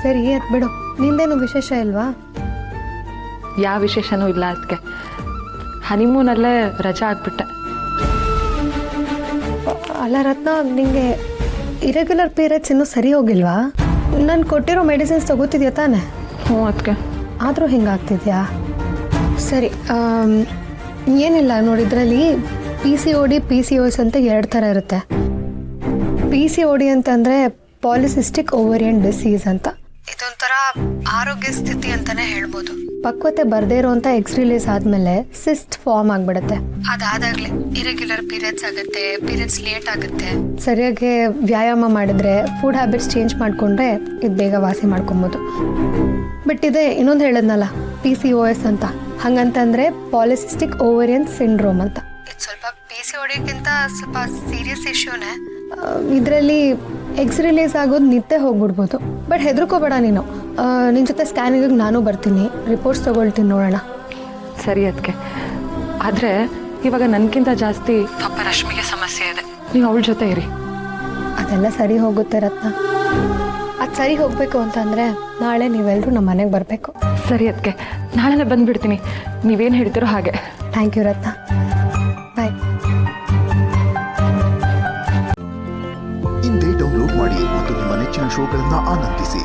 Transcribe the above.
ಸರಿ ಅದು ಬಿಡು, ನಿಂದೇನು ವಿಶೇಷ ಇಲ್ವಾ? ಯಾವ ವಿಶೇಷನೂ ಇಲ್ಲ ಅದಕ್ಕೆ. ಹನಿಮೂನಲ್ಲೇ ರಜಾ ಆಗ್ಬಿಟ್ಟೆ. ಅಲ್ಲ ರತ್ನ, ನಿಂಗೆ ಇರೆಗ್ಯುಲರ್ ಪೀರಿಯಡ್ಸ್ ಇನ್ನೂ ಸರಿ ಹೋಗಿಲ್ವಾ? ನಾನು ಕೊಟ್ಟಿರೋ ಮೆಡಿಸಿನ್ಸ್ ತಗೋತಿದ್ಯಾ ತಾನೆ? ಹ್ಞೂ ಅದಕ್ಕೆ. ಆದರೂ ಹಿಂಗಾಗ್ತಿದ್ಯಾ? ಸರಿ, ಏನಿಲ್ಲ ನೋಡಿದ್ರಲ್ಲಿ PCOD PCOS ಅಂತ 2 ಥರ ಇರುತ್ತೆ. PCOD ಅಂತಂದರೆ ಪಾಲಿಸಿಸ್ಟಿಕ್ ಓವರಿಯನ್ ಡಿಸೀಸ್ ಅಂತ. ಇದೊಂಥರ ಆರೋಗ್ಯ ಸ್ಥಿತಿ ಅಂತಾನೆ ಹೇಳ್ಬೋದು. ಪಕ್ವತೆ ಬರದೇ ಇರೋಂಥ ಎಗ್ಸ್ ರಿಲೀಸ್ ಆದಮೇಲೆ ಸಿಸ್ಟ್ ಫಾರ್ಮ್ ಆಗಿಬಿಡುತ್ತೆ. ಅದಾದಾಗಲೇ ಇರೆಗ್ಯುಲರ್ ಪೀರಿಯಡ್ಸ್ ಆಗುತ್ತೆ, ಪೀರಿಯಡ್ಸ್ ಲೇಟ್ ಆಗುತ್ತೆ. ಸರಿಯಾಗಿ ವ್ಯಾಯಾಮ ಮಾಡಿದ್ರೆ, ಫುಡ್ ಹ್ಯಾಬಿಟ್ಸ್ ಚೇಂಜ್ ಮಾಡಿಕೊಂಡ್ರೆ ಇದು ಬೇಗ ವಾಸಿ ಮಾಡ್ಕೊಬೋದು. ಬಟ್ ಇದೆ ಇನ್ನೊಂದು ಹೇಳಿದ್ನಲ್ಲ PCOS ಅಂತ, ಹಂಗಂತಂದರೆ ಪಾಲಿಸಿಸ್ಟಿಕ್ ಓವರಿಯನ್ ಸಿಂಡ್ರೋಮ್ ಅಂತ. ಇದು ಸ್ವಲ್ಪ PCODಗಿಂತ ಸ್ವಲ್ಪ ಸೀರಿಯಸ್ ಇಶ್ಯೂನೇ. ಇದರಲ್ಲಿ ಎಗ್ಸ್ ರಿಲೀಸ್ ಆಗೋದು ನಿತ್ಯ ಹೋಗ್ಬಿಡ್ಬೋದು. ಬಟ್ ಹೆದರ್ಕೋಬೇಡ ನೀನು. ನಿನ್ನ ಜೊತೆ ಸ್ಕ್ಯಾನಿಂಗಿಗೆ ನಾನು ಬರ್ತೀನಿ, ರಿಪೋರ್ಟ್ಸ್ ತೊಗೊಳ್ತೀನಿ, ನೋಡೋಣ. ಸರಿ ಅದಕ್ಕೆ. ಆದರೆ ಇವಾಗ ನನಗಿಂತ ಜಾಸ್ತಿ ಪಾಪ ರಶ್ಮಿಗೆ ಸಮಸ್ಯೆ ಇದೆ. ನೀವು ಅವಳ ಜೊತೆ ಇರಿ. ಅದೆಲ್ಲ ಸರಿ ಹೋಗುತ್ತೆ ರತ್ನ. ಅದು ಸರಿ ಹೋಗಬೇಕು ಅಂತಂದರೆ ನಾಳೆ ನೀವೆಲ್ಲರೂ ನಮ್ಮ ಮನೆಗೆ ಬರಬೇಕು. ಸರಿ ಅದಕ್ಕೆ, ನಾಳೆನೇ ಬಂದುಬಿಡ್ತೀನಿ. ನೀವೇನು ಹೇಳ್ತೀರೋ ಹಾಗೆ. ಥ್ಯಾಂಕ್ ಯು ರತ್ನ. ಬಾಯ್. ಇಂದೇ ಡೌನ್ಲೋಡ್ ಮಾಡಿ ಮತ್ತು ನಿಮ್ಮ ನೆಚ್ಚಿನ ಶೋಗಳನ್ನು ಆನಂದಿಸಿ.